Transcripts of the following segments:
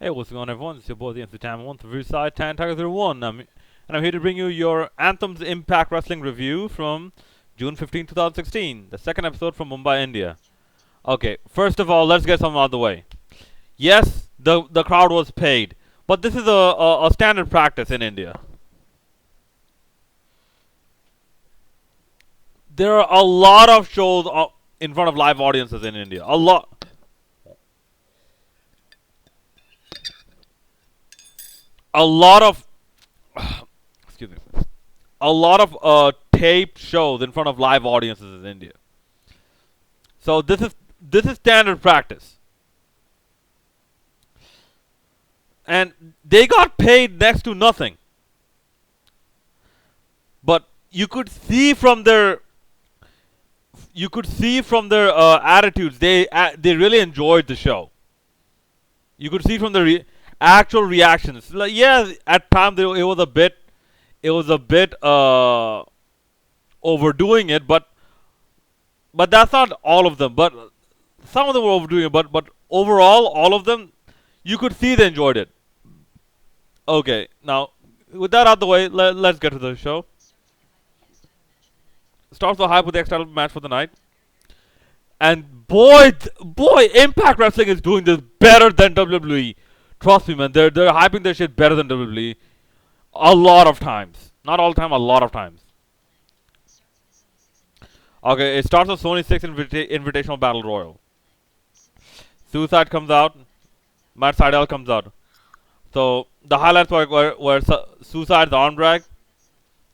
Hey, what's going on, everyone? It's your boy, the Time 1 through side, Tan Tiger 01. And I'm here to bring you your Anthem's Impact Wrestling review from June 15, 2016, the second episode from Mumbai, India. Okay, first of all, let's get something out of the way. Yes, the crowd was paid, but this is a standard practice in India. There are a lot of shows in front of live audiences in India. A lot. A lot of. Excuse me. A lot of taped shows in front of live audiences in India. So this is standard practice, and they got paid next to nothing. But you could see from their attitudes they really enjoyed the show. You could see from the actual reactions. Like, yeah, at times it was a bit overdoing it, but that's not all of them. But some of them were overdoing it. But overall, all of them, you could see they enjoyed it. Okay, now with that out of the way, let's get to the show. Starts the hype with the X-Title match for the night, and boy, Impact Wrestling is doing this better than WWE. Trust me, man. They're hyping their shit better than WWE. A lot of times, not all the time, a lot of times. Okay, it starts with Sony 6 Invitational Battle Royal. Suicide comes out. Matt Sydal comes out. So the highlights were Suicide's arm drag.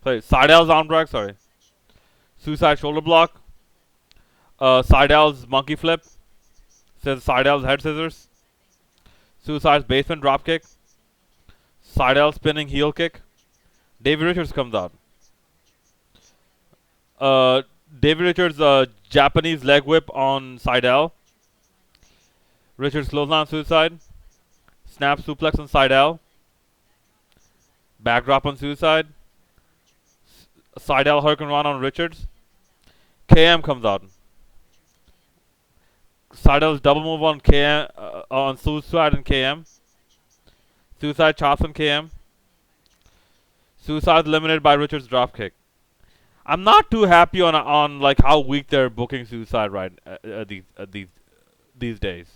Sorry, Sydal's arm drag. Sorry, Suicide shoulder block. Sydal's monkey flip. Says Sydal's head scissors. Suicide's basement drop kick. Sydal spinning heel kick. Davey Richards comes out. Uh, Davey Richards Japanese leg whip on Sydal. Richards clothesline Suicide. Snap suplex on Sydal. Backdrop on Suicide. Sydal Hurricane Run on Richards. KM comes out. Sydal's double move on KM on Suicide and KM. Suicide chops on KM. Suicide eliminated by Richards dropkick. I'm not too happy on like how weak they're booking Suicide right these days.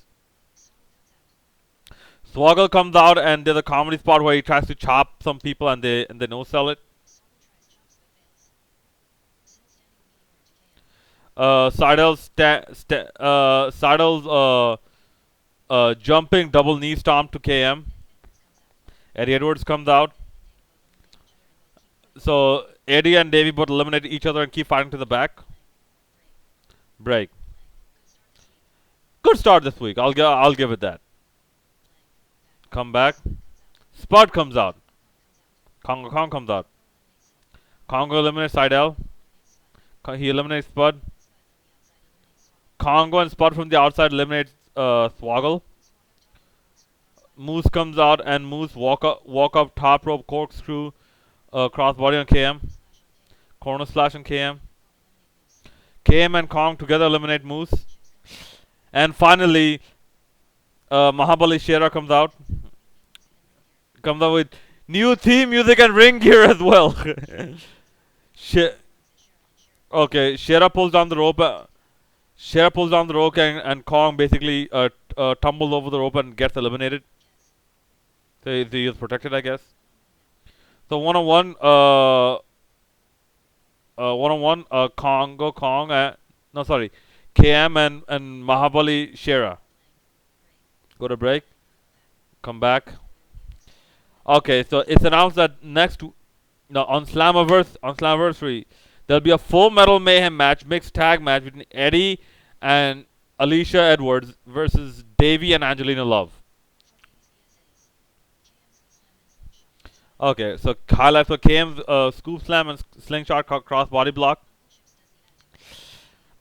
Swoggle comes out and there's a comedy spot where he tries to chop some people and they no sell it. Seidel's jumping double knee stomp to KM. Eddie Edwards comes out. So Eddie and Davey both eliminate each other and keep fighting to the back. Break. Good start this week. I'll give it that. Come back. Spud comes out. Congo Kong comes out. Congo eliminates Seidel. He eliminates Spud. Congo and Spud from the outside eliminates Swoggle. Moose comes out and Moose walk up top rope corkscrew crossbody on KM. Corner slash on KM. KM and Kong together eliminate Moose. And finally, Mahabali Shera comes out. Comes out with new theme music and ring gear as well. Okay, Shera pulls down the rope. And Kong basically tumbles over the rope and gets eliminated. So he is protected, I guess. So one-on-one, KM and Mahabali Shera. Go to break. Come back. Okay, so it's announced that on Slammiversary, there'll be a Full Metal Mayhem match, mixed tag match between Eddie and Alicia Edwards versus Davey and Angelina Love. Okay, so highlights for KM's scoop slam and slingshot cross body block.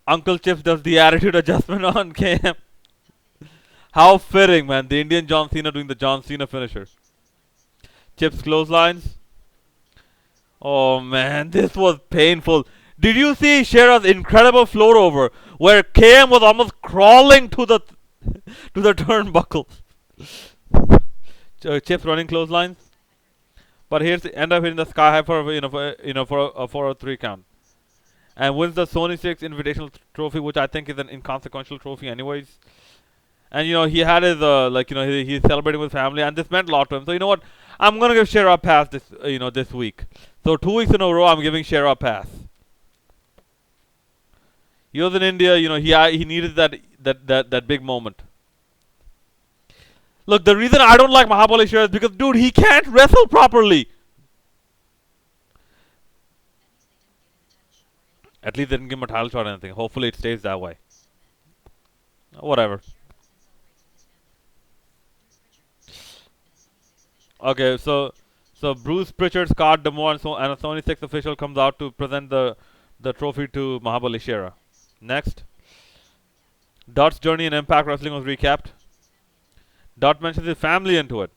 Uncle Chips does the attitude adjustment on KM. How fitting, man. The Indian John Cena doing the John Cena finisher. Chips clotheslines. Oh man, this was painful. Did you see Shera's incredible float over where KM was almost crawling to the turnbuckle? chips running clotheslines. But here's end up hitting the sky high for for a 403 count, and wins the Sony 6 Invitational Trophy, which I think is an inconsequential trophy anyways. And he had his he's celebrating with family, and this meant a lot to him. So you know what? I'm gonna give Shera a pass this week. So 2 weeks in a row, I'm giving Shera a pass. He was in India. He needed that big moment. Look, the reason I don't like Mahabali Shera is because, dude, he can't wrestle properly. At least they didn't give him a title shot or anything. Hopefully it stays that way. Whatever. Okay, so Bruce Pritchard, Scott D'Amore, and a Sony 6 official comes out to present the trophy to Mahabali Shera. Next, Dot's journey in Impact Wrestling was recapped. Dot mentions his family into it,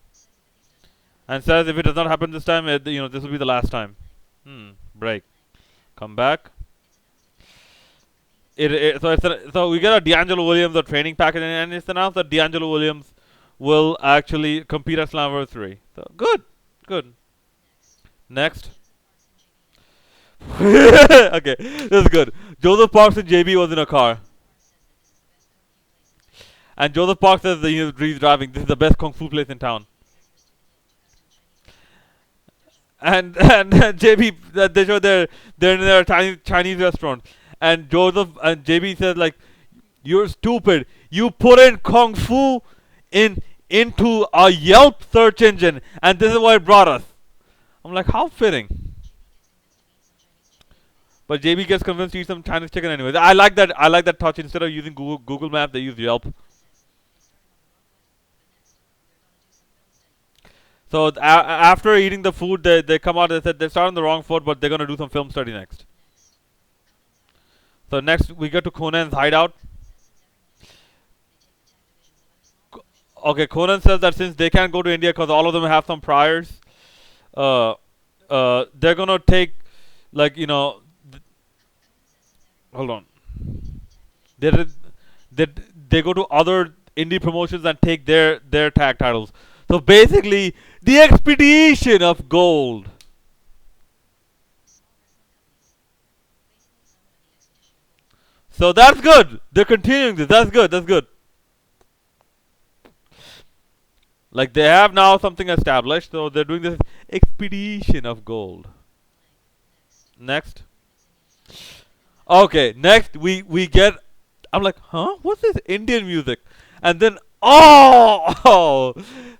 and says if it does not happen this time, this will be the last time. Break. Come back. So we get a D'Angelo Williams a training package, and it's announced that D'Angelo Williams will actually compete at Slammiversary. So good. Next. Okay, this is good. Joseph Parks and JB was in a car, and Joseph Parks says that he's driving. This is the best kung fu place in town. And JB, they show they're in their Chinese restaurant, and Joseph and JB says like, "You're stupid. You put in kung fu into a Yelp search engine, and this is what it brought us." I'm like, how fitting. But JB gets convinced to eat some Chinese chicken anyways. I like that. I like that touch. Instead of using Google Maps, they use Yelp. So after eating the food, they come out. They said they start on the wrong foot, but they're gonna do some film study next. So next we get to Conan's hideout. Okay, Conan says that since they can't go to India because all of them have some priors, uh, they're gonna take like hold on. They they they go to other indie promotions and take their tag titles. So basically, the expedition of gold. So that's good. They're continuing this. That's good. That's good. Like they have now something established, so they're doing this expedition of gold. Next. Okay, next we get. I'm like, huh? What's this Indian music? And then, oh,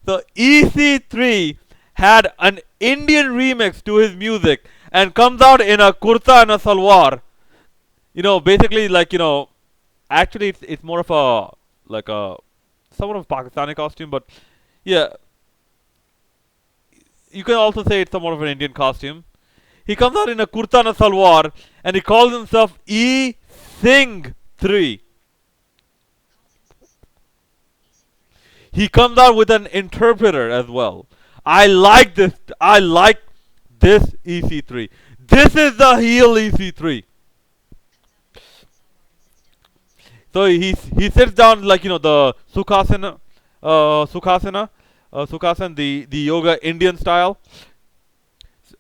so EC3 had an Indian remix to his music and comes out in a kurta and a salwar. Basically like actually it's more of a like a somewhat of a Pakistani costume, but yeah, you can also say it's somewhat of an Indian costume. He comes out in a kurta and a salwar, and he calls himself E Singh 3. He comes out with an interpreter as well. I like this. I like this EC3. This is the heel EC3. So he sits down like the Sukhasana, the yoga Indian style.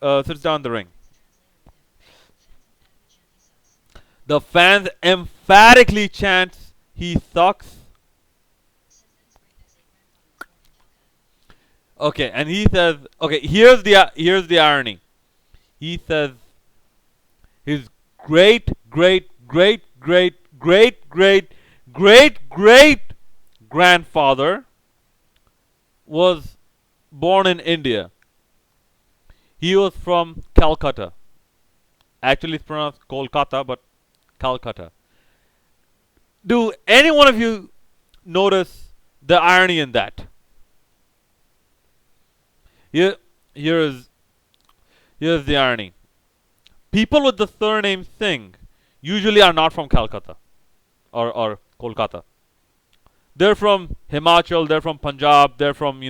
Sits down in the ring. The fans emphatically chants, "He sucks." Okay, and he says, okay, here's the irony. He says his great great great great great great great great grandfather was born in India. He was from Calcutta. Actually, it's pronounced Kolkata, but Calcutta. Do any one of you notice the irony in that? Here, here's here's the irony. People with the surname Singh usually are not from Calcutta or Kolkata. They're from Himachal. They're from Punjab. They're from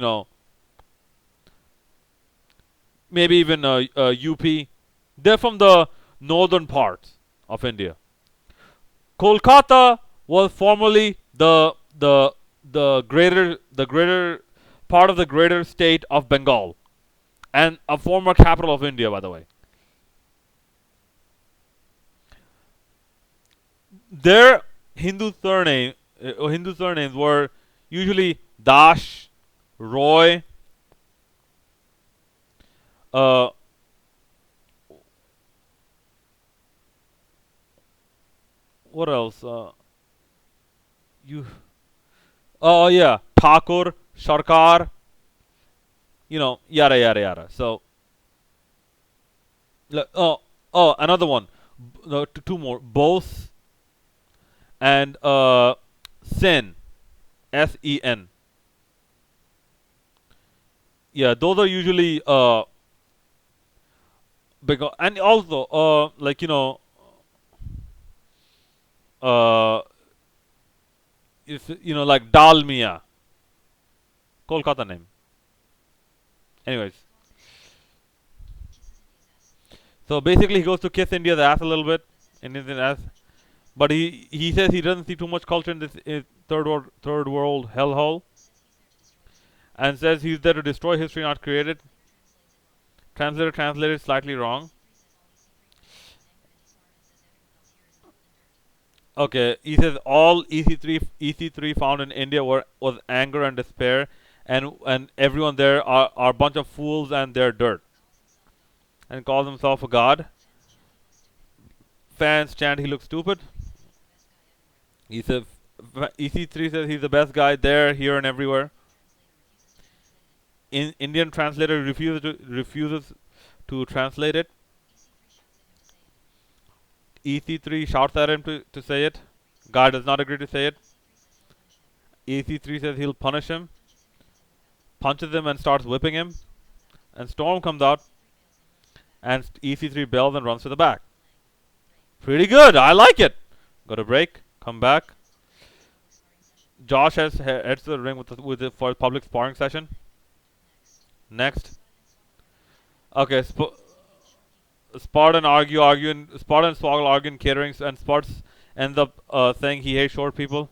maybe even UP. They're from the northern parts of India. Kolkata was formerly the greater part of the greater state of Bengal and a former capital of India, by the way. Their Hindu surnames were usually Dash, Roy, uh, what else? You, oh yeah, Thakur, Sarkar, yada yada yada. So, another one, no, two more, Bose and Sen, Sen. Yeah, those are usually because, and also uh, if like Dalmia, Kolkata name. Anyways, so basically he goes to kiss India's ass a little bit, India's ass, but he says he doesn't see too much culture in this third world hellhole, and says he's there to destroy history, not create it. Translator translated slightly wrong. Okay, he says all EC3 found in India was anger and despair, and everyone there are a bunch of fools and they're dirt, and calls himself a god. Fans chant he looks stupid. He says EC3 says he's the best guy there, here, and everywhere. Indian translator refuses to translate it. EC3 shouts at him to say it. Guy does not agree to say it. EC3 says he'll punish him, punches him and starts whipping him. And Storm comes out, and EC3 bails and runs to the back. Pretty good. I like it. Go to break. Come back. Josh heads to the ring for a public sparring session. Next. Okay. Spartan Spartan and Swoggle argue in catering, and Sparts ends up saying he hates short people.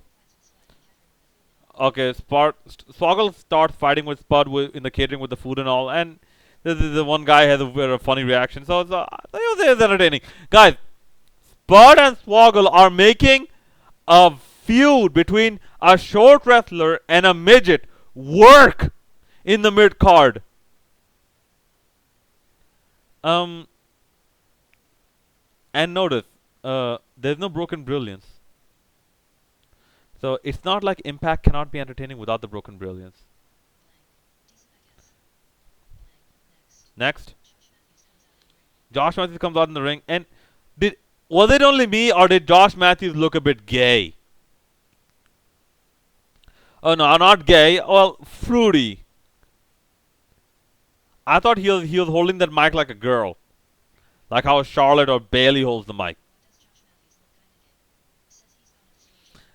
Okay, Swoggle starts fighting with Spud in the catering with the food and all, and the one guy has a funny reaction, so it's entertaining. Guys, Spud and Swoggle are making a feud between a short wrestler and a midget work in the mid card. And notice, there's no broken brilliance. So it's not like Impact cannot be entertaining without the broken brilliance. Next. Josh Matthews comes out in the ring, and was it only me, or did Josh Matthews look a bit gay? Oh no, not gay. Well, fruity. I thought he was holding that mic like a girl, like how Charlotte or Bailey holds the mic,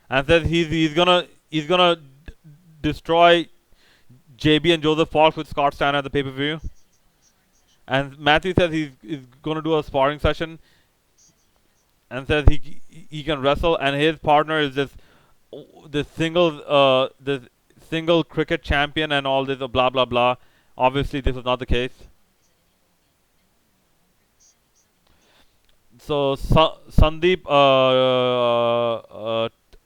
and says he's gonna destroy JB and Joseph Fox with Scott Steiner at the pay-per-view. And Matthew says he's gonna do a sparring session, and says he can wrestle, and his partner is this single cricket champion and all this blah blah blah. Obviously, this was not the case. So Sandeep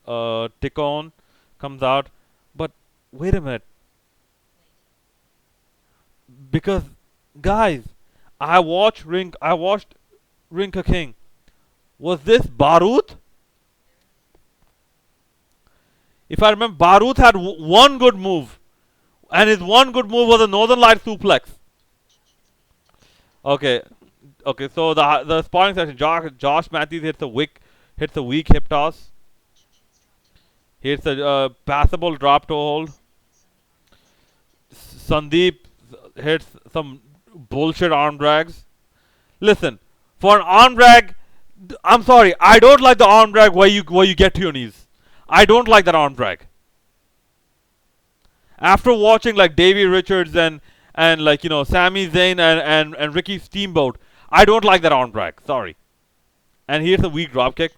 Tikon comes out, but wait a minute, because guys, I watched Rinka King. Was this Barut? If I remember, Barut had one good move, and his one good move was a Northern Light suplex. Okay, so the sparring session, Josh Matthews hits a weak hip toss. He hits a passable drop toe hold. Sandeep hits some bullshit arm drags. Listen, for an arm drag, I'm sorry, I don't like the arm drag where you get to your knees. I don't like that arm drag. After watching like Davey Richards and like Sami Zayn and Ricky Steamboat, I don't like that arm drag. Sorry. And here's a weak drop kick.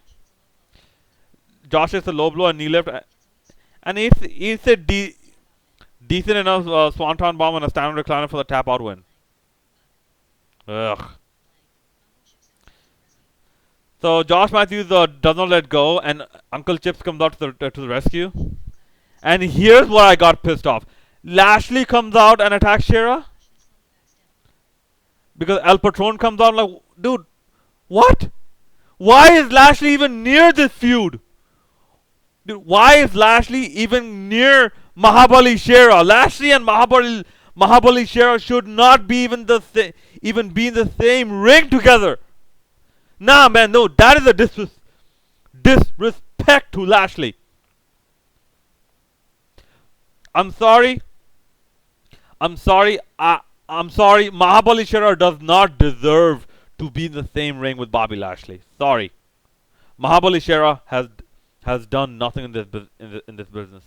Josh hits a low blow and knee lift, and it's a Decent enough Swanton bomb and a standard recliner for the tap out win. Ugh. So Josh Matthews does not let go, and Uncle Chips comes out to the rescue. And here's where I got pissed off. Lashley comes out and attacks Shera because El Patron comes out like, dude, what? Why is Lashley even near this feud? Dude, why is Lashley even near Mahabali Shera? Lashley and Mahabali Shera should not be even be in the same ring together. Nah, man, no, that is a disrespect to Lashley. I'm sorry. I'm sorry. Mahabali Shera does not deserve to be in the same ring with Bobby Lashley. Sorry. Mahabali Shera has done nothing in this business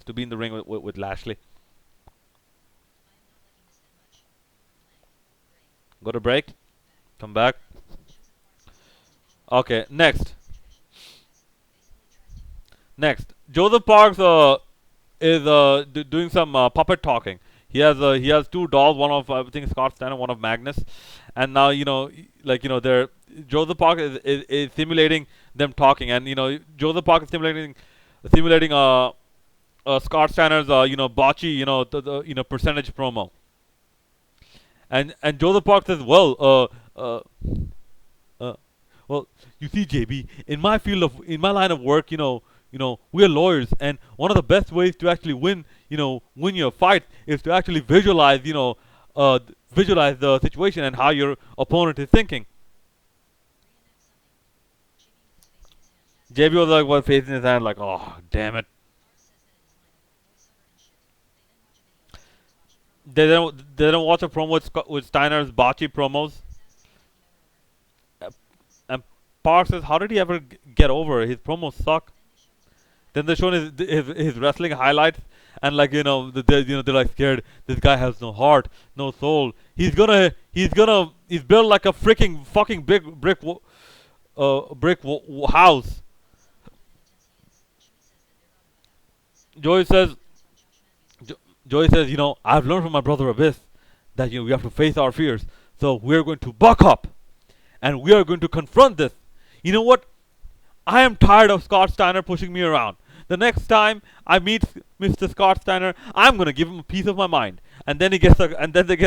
to be in the ring with Lashley. Go to break. Come back. Okay, next. Joseph Parks is doing some puppet talking. He has two dolls, one of I think Scott Steiner, one of Magnus, and now they're Joseph Park is simulating them talking, and Joseph Park is simulating Scott Steiner's botchy the percentage promo, and Joseph Park says, uh, well, you see, JB, in my line of work, we are lawyers, and one of the best ways to actually win your fight is to actually visualize the situation and how your opponent is thinking. JB was like, what, facing his hand, like, oh, damn it. They don't watch a promo with Steiner's botchy promos. And Park says, how did he ever get over? His promos suck. Then they show his wrestling highlights, and they're like scared. This guy has no heart, no soul. He's built like a freaking fucking big house. Joey says, Joey says, I've learned from my brother Abyss that we have to face our fears. So we're going to buck up, and we are going to confront this. You know what? I am tired of Scott Steiner pushing me around. The next time I meet Mr. Scott Steiner, I'm gonna give him a piece of my mind. And then they get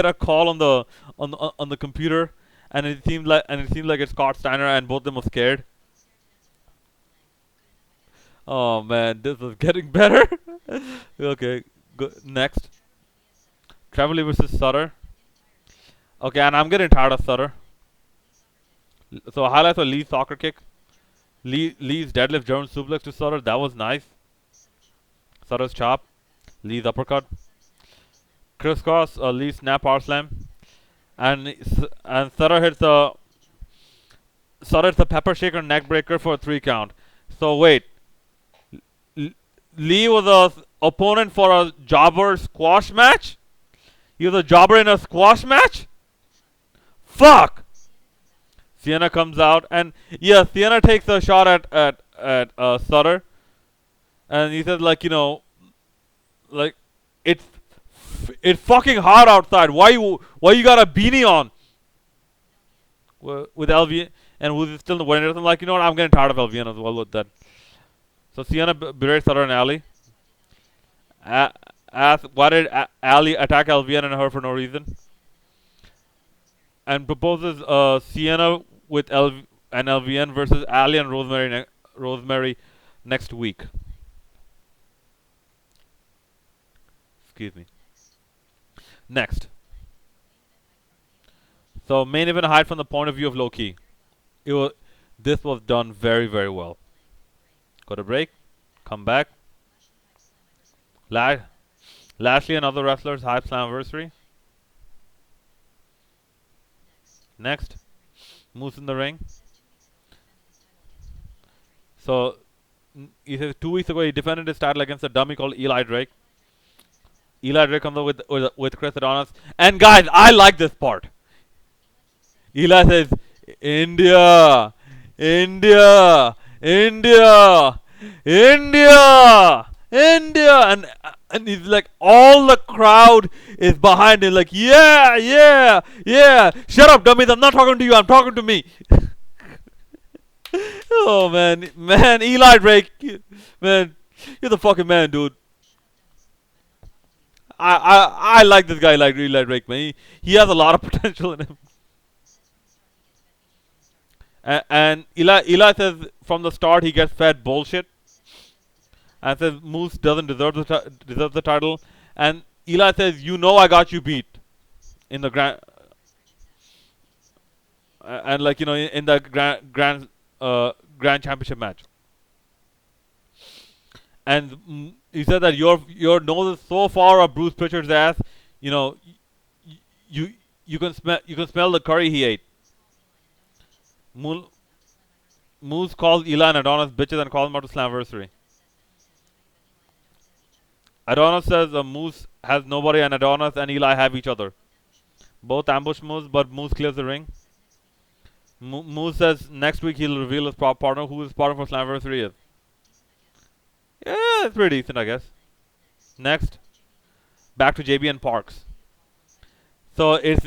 a call on the computer, and it seems like it's Scott Steiner, and both of them are scared. Oh man, this is getting better. Okay, next. Travely versus Sutter. Okay, and I'm getting tired of Sutter. So highlights of Lee's soccer kick. Lee's deadlift German suplex to Sutter. That was nice. Sutter's chop. Lee's uppercut. Crisscross. Lee's snap power slam. And Sutter hits the pepper shaker neck breaker for a 3 count. So wait. Lee was a opponent for a jobber squash match? He was a jobber in a squash match? Fuck! Sienna comes out, and yeah, Sienna takes a shot at Sutter, and he says it's fucking hot outside. Why you got a beanie on? With LV, and who's still in the winner? I'm like, you know what? I'm getting tired of LVN as well with that. So Sienna berates Sutter and Ali. Asks why did Ali attack LVN and her for no reason? And proposes Sienna with LVN versus Ali and Rosemary next week. Excuse me. Next. So main event height from the point of view of Low-Ki. This was done very, very well. Go to break. Come back. Lashley and other wrestlers hype Slammiversary. Next. Moose in the ring. So, he says 2 weeks ago he defended his title against a dummy called Eli Drake. Eli Drake comes up with Chris Adonis. And guys, I like this part. Eli says, India, India, India, India, India, and he's like all the crowd is behind him, like yeah, yeah, yeah. Shut up, dummies! I'm not talking to you. I'm talking to me. Oh man, man, Eli Drake, man, you're the fucking man, dude. I like this guy, like Eli Drake, man. He has a lot of potential in him. And Eli says from the start he gets fed bullshit and says Moose doesn't deserve the title. And Eli says, "You know I got you beat in the and like in the grand championship match." And he said that your nose is so far up Bruce Pritchard's ass, you know, you you can smell the curry he ate. Mool, Moose calls Eli and Adonis bitches and calls them out to Slammiversary. Adonis says Moose has nobody and Adonis and Eli have each other. Both ambush Moose, but Moose clears the ring. Moose says next week he'll reveal his partner, who his partner for Slammiversary is. Yeah, it's pretty decent, I guess. Next, back to JB and Parks. So it's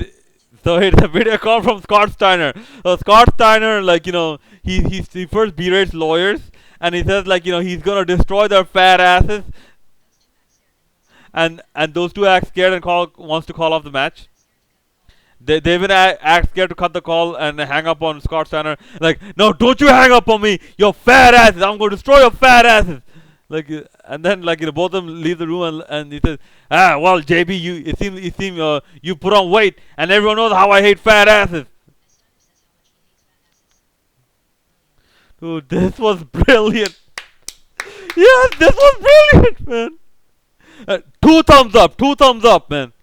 a video call from Scott Steiner. So Scott Steiner, like he first berates lawyers, and he says like he's gonna destroy their fat asses, and those two act scared and wants to call off the match. They even act scared to cut the call and hang up on Scott Steiner. Like, no, don't you hang up on me, you fat asses! I'm going to destroy your fat asses. Like, and then both of them leave the room and he says, well, JB, it seems you put on weight and everyone knows how I hate fat asses. Dude, this was brilliant. Yes, this was brilliant, man. Two thumbs up, man.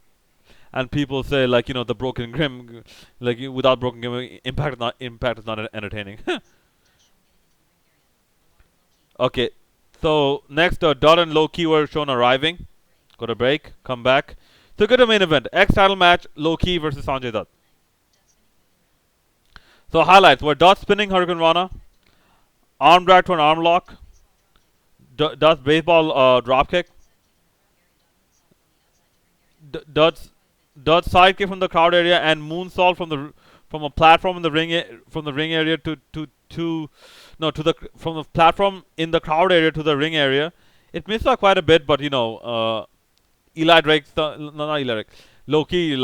And people say like the broken grim, like without broken grim, impact is not entertaining. Okay, so next Dodd and Low Key were shown arriving. Go to break, come back. So go to main event, X title match, Low Key versus Sanjay Dutt. So highlights were Dutt spinning Hurricane Rana, arm drag to an arm lock, Dutt's baseball drop kick, Dutt's sidekick from the crowd area and moonsault from a platform in the ring area to the from the platform in the crowd area to the ring area. It missed out quite a bit, but Eli Drake, no, not Eli Drake, Loki,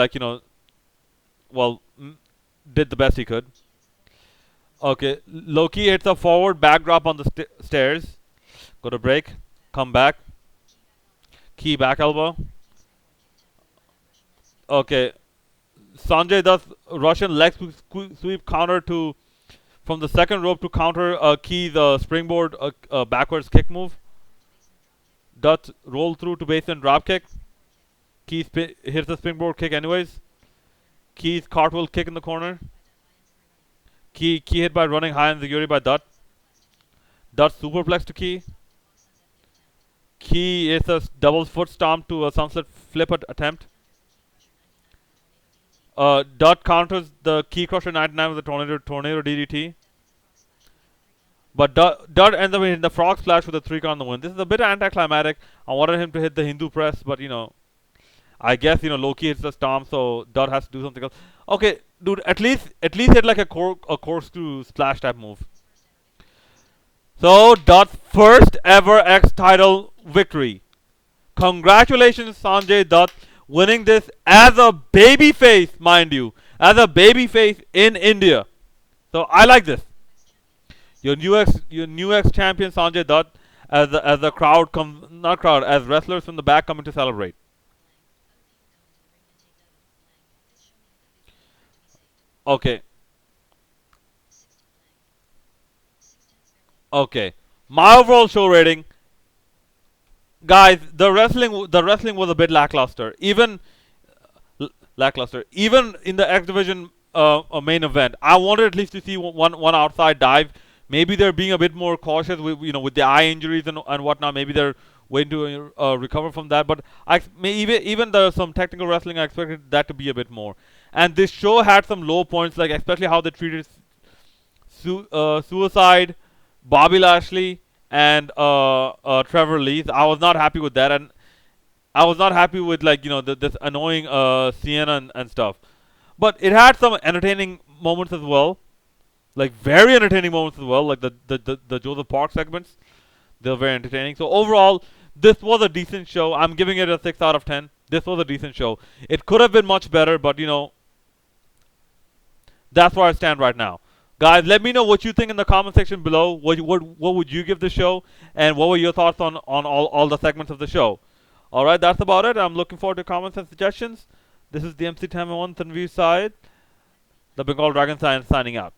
well, did the best he could. Okay, Loki hits a forward backdrop on the stairs. Go to break, come back, key back elbow. Okay, Sanjay Dutt's Russian leg sweep counter to from the second rope to counter Key's springboard backwards kick move. Dutt roll through to base and drop kick. Key hits the springboard kick anyways. Key's cartwheel kick in the corner. Key hit by running high in the Yuri by Dutt. Dutt superplex to Key. Key is a double foot stomp to a sunset flip attempt. Dutt counters the Key Crusher 99 with a tornado DDT. But Dutt ends up hitting the frog splash with a 3 count on the win. This is a bit anticlimactic. I wanted him to hit the Hindu press, but I guess Loki hits the stomp, so Dutt has to do something else. Okay, dude, at least hit like a corkscrew splash type move. So Dutt's first ever X title victory. Congratulations, Sanjay Dutt, winning this as a babyface, mind you, as a babyface in India. So I like this. Your new ex champion Sanjay Dutt, as the crowd comes, not crowd, as wrestlers from the back coming to celebrate. Okay. Okay. My overall show rating, guys, the wrestling was a bit lackluster. Even lackluster. Even in the X Division main event, I wanted at least to see one outside dive. Maybe they're being a bit more cautious with the eye injuries and whatnot. Maybe they're waiting to recover from that. But even the some technical wrestling, I expected that to be a bit more. And this show had some low points, especially how they treated Suicide, Bobby Lashley, and Trevor Lee. I was not happy with that, and I was not happy with like this annoying Sienna and stuff. But it had some entertaining moments as well, like very entertaining moments as well, like the Joseph Park segments. They were very entertaining. So overall, this was a decent show. I'm giving it a 6 out of 10. This was a decent show. It could have been much better, but that's where I stand right now. Guys, let me know what you think in the comment section below. What would you give the show, and what were your thoughts on all the segments of the show? All right, that's about it. I'm looking forward to comments and suggestions. This is the MC Time 1 Tanveer side, the Bengal Dragon signing out.